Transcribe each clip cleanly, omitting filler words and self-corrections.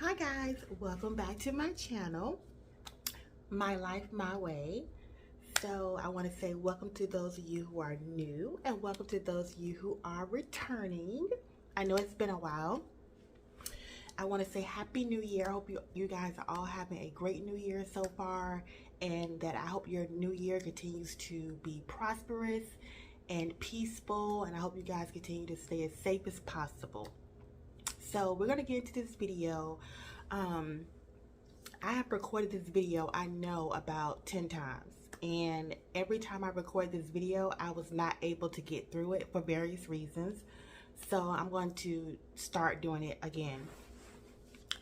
Hi guys, welcome back to my channel, My Life My Way. So I want to say welcome to those of you who are new and welcome to those of you who are returning. I know it's been a while. I want to say Happy New Year. I hope you guys are all having a great New Year so far, and that I hope your New Year continues to be prosperous and peaceful, and I hope you guys continue to stay as safe as possible. So we're going to get into this video. I have recorded this video, I know, about 10 times. And every time I record this video, I was not able to get through it for various reasons. So I'm going to start doing it again.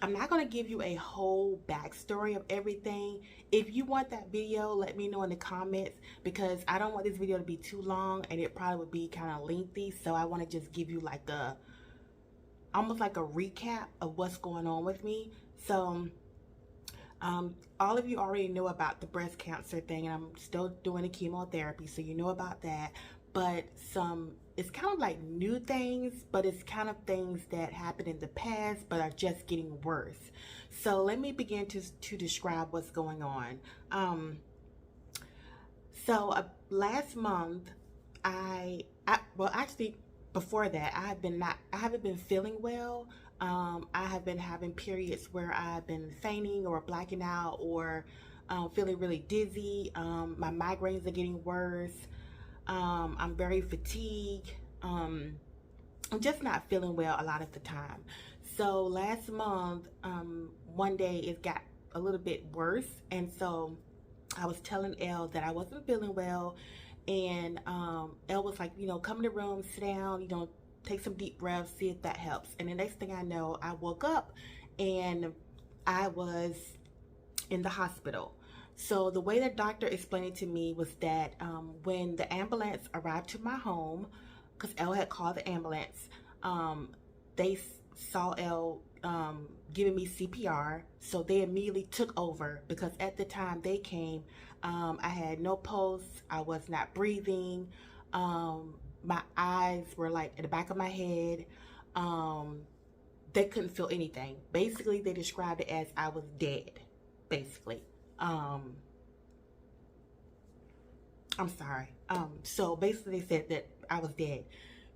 I'm not going to give you a whole backstory of everything. If you want that video, let me know in the comments, because I don't want this video to be too long and it probably would be kind of lengthy. So I want to just give you like almost like a recap of what's going on with me. So all of you already know about the breast cancer thing, and I'm still doing the chemotherapy, so you know about that. But it's kind of like new things, but it's kind of things that happened in the past but are just getting worse. So let me begin to describe what's going on. Last month, well, actually before that, I haven't been feeling well. I have been having periods where I've been fainting or blacking out, or feeling really dizzy. My migraines are getting worse. I'm very fatigued. I'm just not feeling well a lot of the time. So last month, one day it got a little bit worse, and so I was telling Elle that I wasn't feeling well, and Elle was like, come in the room, sit down, take some deep breaths, see if that helps. And the next thing I know, I woke up and I was in the hospital. So the way the doctor explained it to me was that when the ambulance arrived to my home, because Elle had called the ambulance, they saw Elle giving me CPR, so they immediately took over, because at the time they came, I had no pulse, I was not breathing, my eyes were like at the back of my head. They couldn't feel anything. Basically, they described it as I was dead, basically. I'm sorry. So basically they said that I was dead.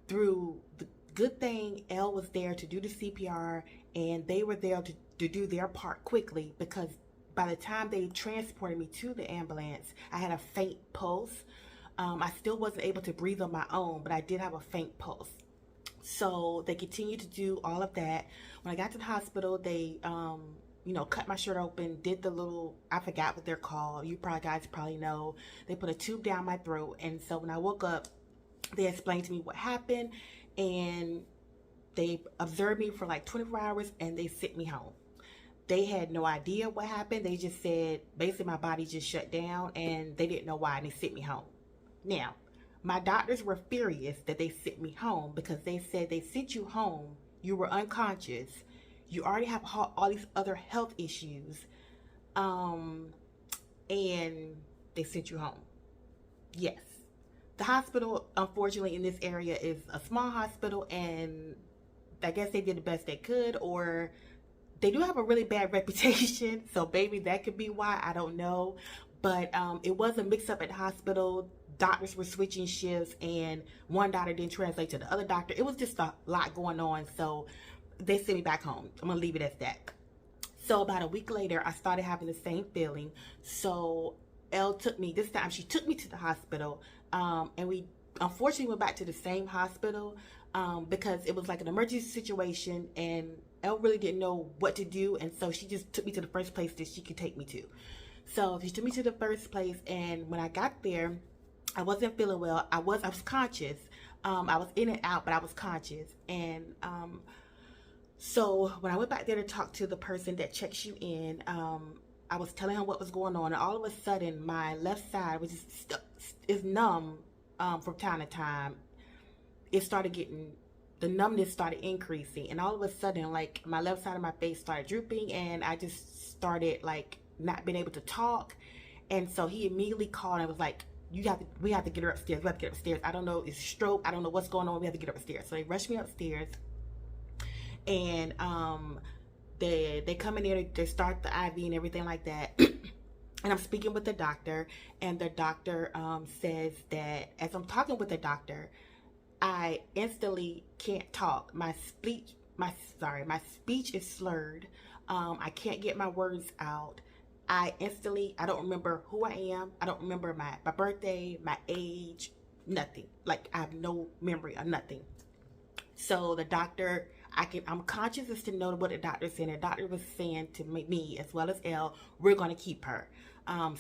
Through the good thing, Elle was there to do the CPR, and they were there to do their part quickly, because by the time they transported me to the ambulance, I had a faint pulse. I still wasn't able to breathe on my own, but I did have a faint pulse. So they continued to do all of that. When I got to the hospital, they cut my shirt open, did the little, I forgot what they're called, you guys probably know. They put a tube down my throat, and so when I woke up, they explained to me what happened, and they observed me for like 24 hours, and they sent me home. They had no idea what happened. They just said, basically my body just shut down, and they didn't know why, and they sent me home. Now, my doctors were furious that they sent me home, because they said they sent you home, you were unconscious, you already have all these other health issues, and they sent you home. Yes. The hospital, unfortunately, in this area is a small hospital, and I guess they did the best they could, or they do have a really bad reputation, so maybe that could be why, I don't know. But it was a mix-up at the hospital. Doctors were switching shifts, and one doctor didn't translate to the other doctor. It was just a lot going on, so they sent me back home. I'm gonna leave it as that. So about a week later, I started having the same feeling. So Elle took me, this time she took me to the hospital, and we unfortunately went back to the same hospital, because it was like an emergency situation, and Elle really didn't know what to do, and so she just took me to the first place that she could take me to. So she took me to the first place, and when I got there, I wasn't feeling well. I was conscious. I was in and out, but I was conscious. And so when I went back there to talk to the person that checks you in, I was telling her what was going on, and all of a sudden my left side, which is numb from time to time, the numbness started increasing, and all of a sudden, like, my left side of my face started drooping, and I just started like not being able to talk. And so he immediately called and was like, we have to get her upstairs. We have to get her upstairs. I don't know, it's a stroke. I don't know what's going on. We have to get her upstairs. So they rushed me upstairs, and they come in there, they start the IV and everything like that. And I'm speaking with the doctor, and the doctor says that as I'm talking with the doctor, I instantly can't talk. My speech is slurred. I can't get my words out. I don't remember who I am. I don't remember my birthday, my age, nothing. Like, I have no memory of nothing. So the doctor, I'm conscious as to know what the doctor said. The doctor was saying to me as well as Elle, we're going to keep her.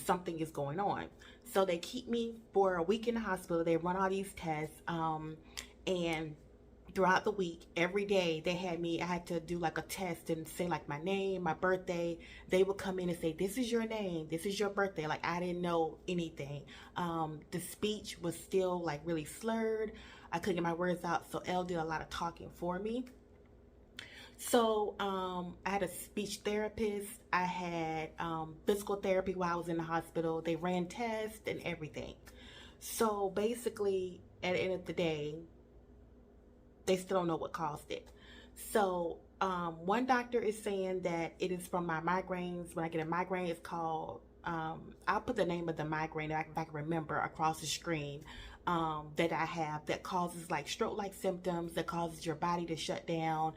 Something is going on. So they keep me for a week in the hospital. They run all these tests. And throughout the week, every day I had to do like a test and say like my name, my birthday. They would come in and say, this is your name, this is your birthday. Like, I didn't know anything. The speech was still like really slurred. I couldn't get my words out. So Elle did a lot of talking for me. So I had a speech therapist. I had physical therapy while I was in the hospital. They ran tests and everything. So basically, at the end of the day, they still don't know what caused it. So one doctor is saying that it is from my migraines. When I get a migraine, it's called, I'll put the name of the migraine if I can remember across the screen, that I have, that causes like stroke-like symptoms, that causes your body to shut down,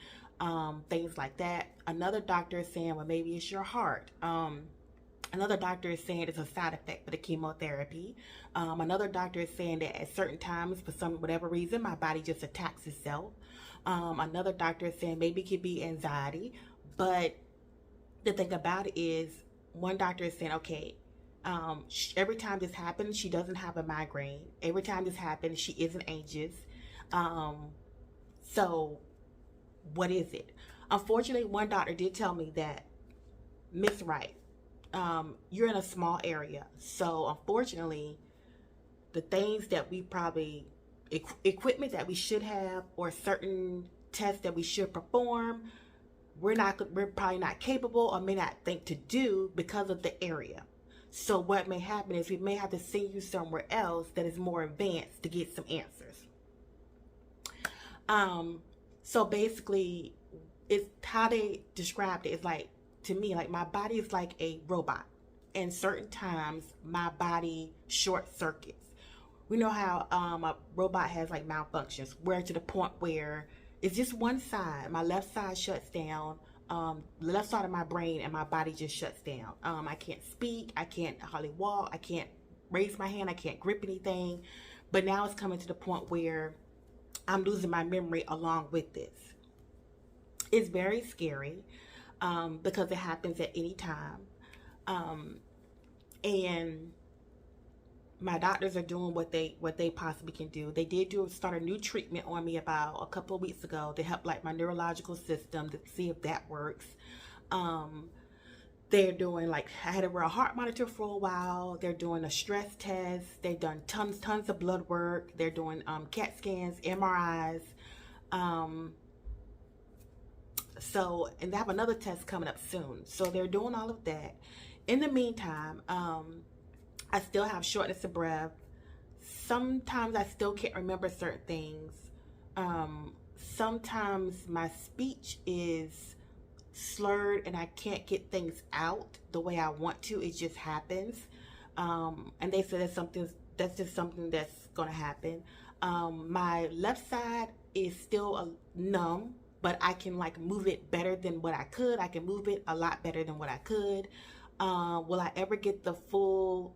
things like that. Another doctor is saying, well, maybe it's your heart. Another doctor is saying it's a side effect for the chemotherapy. Another doctor is saying that at certain times, for whatever reason, my body just attacks itself. Another doctor is saying maybe it could be anxiety. But the thing about it is, one doctor is saying, okay, every time this happens, she doesn't have a migraine. Every time this happens, she isn't anxious. So what is it? Unfortunately, one doctor did tell me that, Miss Wright, you're in a small area. So unfortunately, the things that we probably, equipment that we should have, or certain tests that we should perform, we're probably not capable or may not think to do because of the area. So what may happen is we may have to send you somewhere else that is more advanced to get some answers. So basically, it's how they described it. It's like, to me, like, my body is like a robot, and certain times my body short circuits. We know how a robot has like malfunctions, where to the point where it's just one side, my left side shuts down, the left side of my brain, and my body just shuts down. I can't speak, I can't hardly walk, I can't raise my hand, I can't grip anything. But now it's coming to the point where I'm losing my memory along with this. It's very scary. Because it happens at any time. And my doctors are doing what they possibly can do. They did start a new treatment on me about a couple of weeks ago to help like my neurological system, to see if that works. They're doing, like, I had to wear a heart monitor for a while. They're doing a stress test. They've done tons of blood work. They're doing CAT scans, MRIs. So, and they have another test coming up soon. So they're doing all of that. In the meantime, I still have shortness of breath. Sometimes I still can't remember certain things. Sometimes my speech is slurred and I can't get things out the way I want to. It just happens. And they said that's just something that's going to happen. My left side is still numb, but I can like move it better than what I could. I can move it a lot better than what I could. Will I ever get the full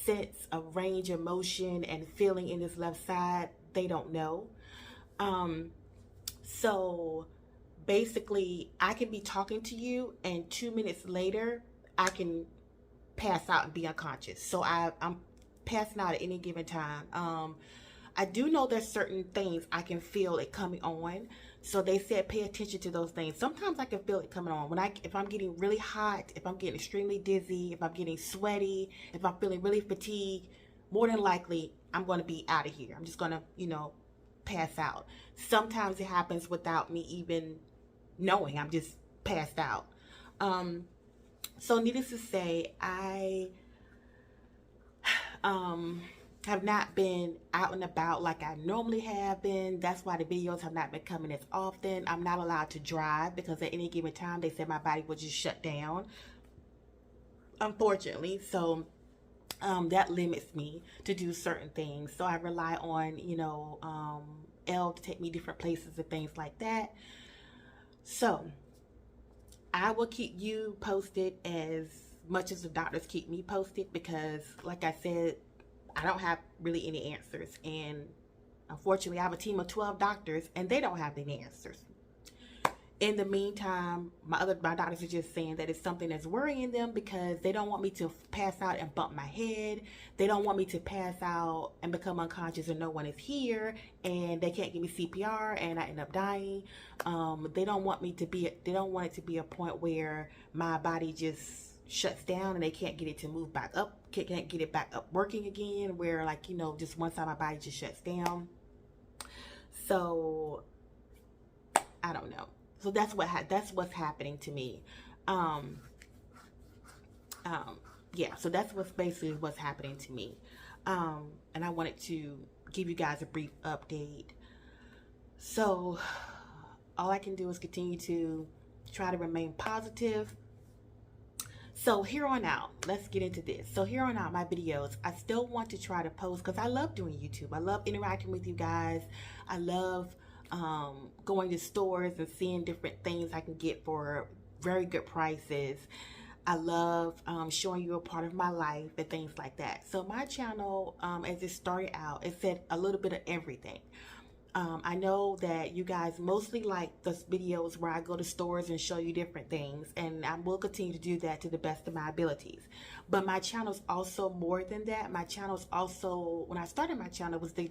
sense of range of motion and feeling in this left side? They don't know. So basically, I can be talking to you and 2 minutes later, I can pass out and be unconscious. So I'm passing out at any given time. I do know there's certain things I can feel it coming on. So they said pay attention to those things. Sometimes I can feel it coming on. If I'm getting really hot, if I'm getting extremely dizzy, if I'm getting sweaty, if I'm feeling really fatigued, more than likely I'm going to be out of here. I'm just going to, pass out. Sometimes it happens without me even knowing. I'm just passed out. So needless to say, have not been out and about like I normally have been. That's why the videos have not been coming as often. I'm not allowed to drive because at any given time they said my body would just shut down, unfortunately. So that limits me to do certain things. So I rely on, Elle to take me different places and things like that. So I will keep you posted as much as the doctors keep me posted, because like I said, I don't have really any answers. And unfortunately, I have a team of 12 doctors and they don't have any answers. In the meantime, my doctors are just saying that it's something that's worrying them because they don't want me to pass out and bump my head. They don't want me to pass out and become unconscious and no one is here and they can't give me CPR and I end up dying. They don't want it to be a point where my body just shuts down and they can't get it to move back up, can't get it back up working again, where just one side of my body just shuts down. So I don't know. So that's what's happening to me. Yeah, so that's basically what's happening to me. And I wanted to give you guys a brief update. So all I can do is continue to try to remain positive. So here on out, let's get into this. So here on out, my videos, I still want to try to post because I love doing YouTube. I love interacting with you guys. I love going to stores and seeing different things I can get for very good prices. I love showing you a part of my life and things like that. So my channel, as it started out, it said a little bit of everything. I know that you guys mostly like the videos where I go to stores and show you different things, and I will continue to do that to the best of my abilities. But my channel's also more than that. My channel's also, when I started my channel, was to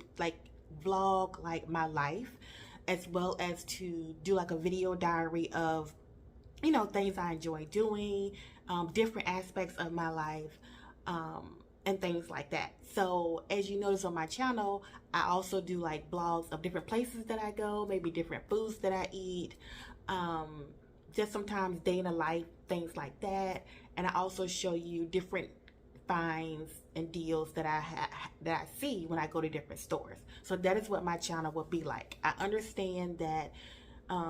vlog my life, as well as to do a video diary of things I enjoy doing, different aspects of my life, and things like that. So as you notice on my channel, I also do blogs of different places that I go, maybe different foods that I eat, just sometimes day in a life, things like that. And I also show you different finds and deals that I see when I go to different stores. So that is what my channel will be like. I understand that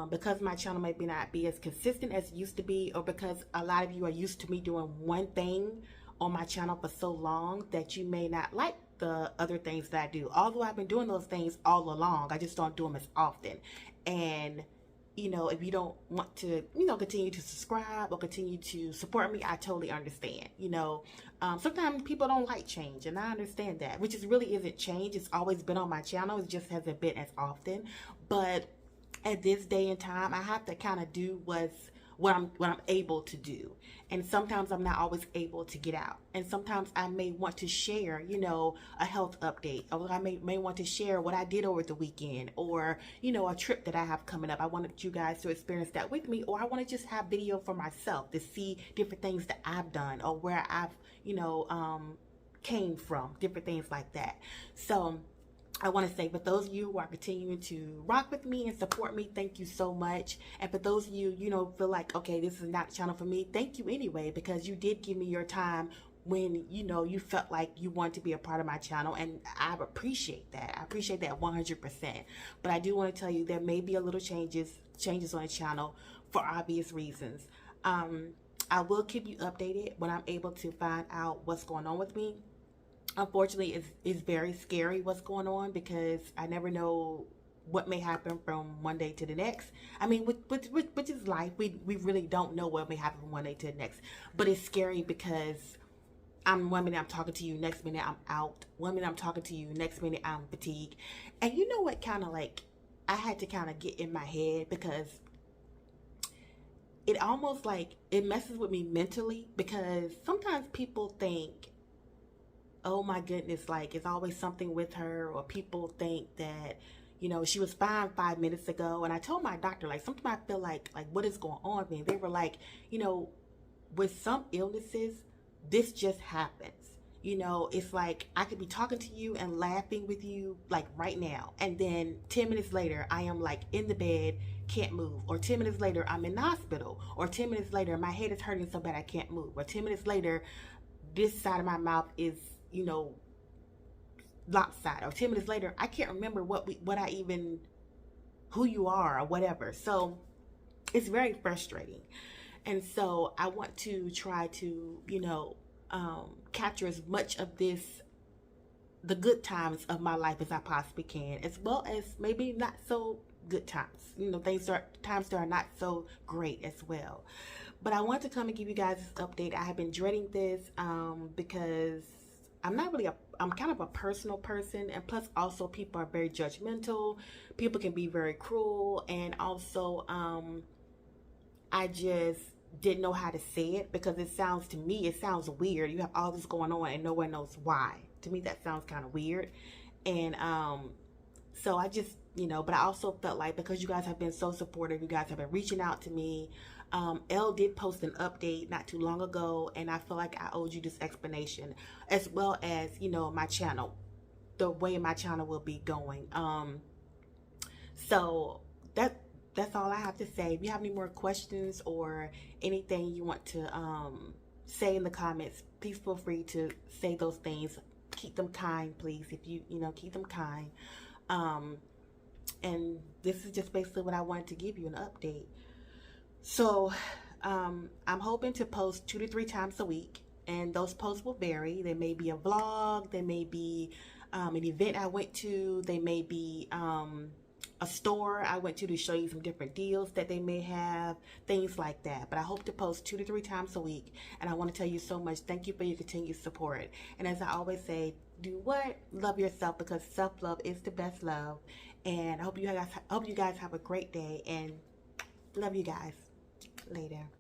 because my channel may not be as consistent as it used to be, or because a lot of you are used to me doing one thing on my channel for so long that you may not like the other things that I do. Although I've been doing those things all along, I just don't do them as often. And if you don't want to, continue to subscribe or continue to support me, I totally understand. Sometimes people don't like change, and I understand that, which really isn't change. It's always been on my channel. It just hasn't been as often. But at this day and time, I have to kind of do what I'm able to do. And sometimes I'm not always able to get out. And sometimes I may want to share, a health update, or I may want to share what I did over the weekend, or, a trip that I have coming up. I wanted you guys to experience that with me, or I want to just have video for myself to see different things that I've done, or where I've, came from, different things like that. So I want to say, for those of you who are continuing to rock with me and support me, thank you so much. And for those of you, feel like, okay, this is not the channel for me, thank you anyway, because you did give me your time when, you felt like you wanted to be a part of my channel. And I appreciate that. I appreciate that 100%. But I do want to tell you, there may be a little changes on the channel for obvious reasons. I will keep you updated when I'm able to find out what's going on with me. Unfortunately, it's very scary what's going on, because I never know what may happen from one day to the next. I mean, which is life. We really don't know what may happen from one day to the next. But it's scary because one minute I'm talking to you, next minute I'm out. One minute I'm talking to you, next minute I'm fatigued. And you know what, I had to get in my head, because it almost it messes with me mentally, because sometimes people think, oh my goodness, it's always something with her, or people think that, she was fine 5 minutes ago. And I told my doctor, sometimes I feel like what is going on with me? They were like, with some illnesses, this just happens. It's I could be talking to you and laughing with you right now, and then 10 minutes later I am in the bed, can't move, or 10 minutes later I'm in the hospital, or 10 minutes later my head is hurting so bad I can't move, or 10 minutes later this side of my mouth is lopsided, or 10 minutes later I can't remember who you are or whatever. So it's very frustrating. And so I want to try to, capture as much of the good times of my life as I possibly can, as well as maybe not so good times. Times that are not so great as well. But I want to come and give you guys this update. I have been dreading this because I'm kind of a personal person, and plus also people are very judgmental. People can be very cruel, and also I just didn't know how to say it because it sounds weird. You have all this going on and no one knows why. To me, that sounds kind of weird. And so I just, but I also felt like because you guys have been so supportive, you guys have been reaching out to me. Elle did post an update not too long ago, and I feel like I owed you this explanation, as well as, my channel, the way my channel will be going. So that's all I have to say. If you have any more questions or anything you want to say in the comments, please feel free to say those things. Keep them kind, please. If you keep them kind. And this is just basically what I wanted to give you, an update. So I'm hoping to post 2 to 3 times a week, and those posts will vary. There may be a vlog, there may be an event I went to, they may be a store I went to show you some different deals that they may have, things like that. But I hope to post 2 to 3 times a week, and I want to tell you so much. Thank you for your continued support. And as I always say, do what? Love yourself, because self-love is the best love. And I hope you guys have a great day, and love you guys. Later.